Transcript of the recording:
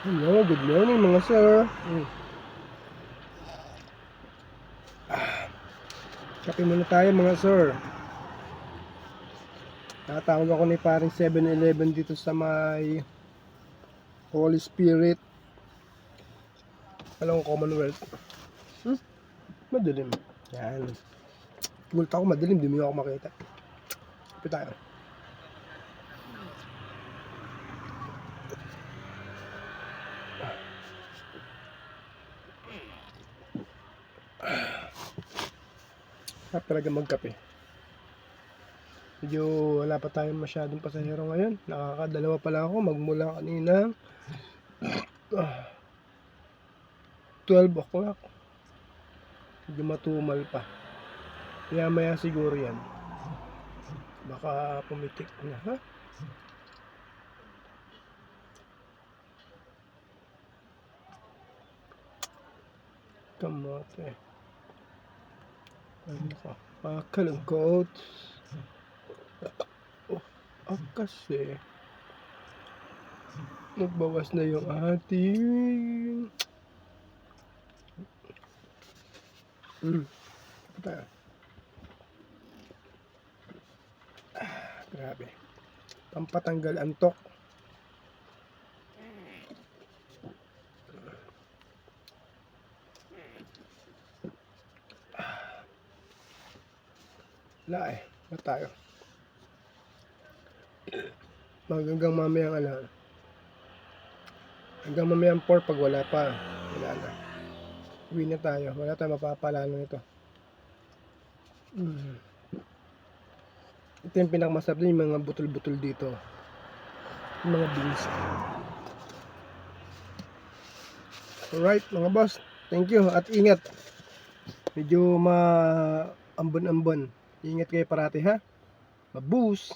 Hello, good morning mga sir. Kape muna tayo mga sir. Tatawag ako ni paring 7-Eleven dito sa may Holy Spirit. Alam ko Commonwealth. Madilim. Yan. Gulat ako madilim, di mo ako makita. Kape tayo. Sarap talaga magkape. Medyo wala pa tayong masyadong pasahero ngayon. Nakakadalawa pa lang ako magmula kanina 12 o'clock. Medyo matumal pa. Maya siguro yan. Baka pumitik na, ha? Kamote. Ano ka? Kalungkot. Kasi nagbawas na yung ating grabe. Pampatanggal antok. Wala eh. Wala tayo. Hanggang mamayang hanggang mamayang 4 pag wala pa. Wala na. Uwi na tayo. Wala tayong mapapalalo nito. Ito yung pinakamasarap din, yung mga butol-butol dito. Yung mga beans. Alright mga boss. Thank you at ingat. Medyo ambon-ambon. Ingat kayo parati ha. Mabus.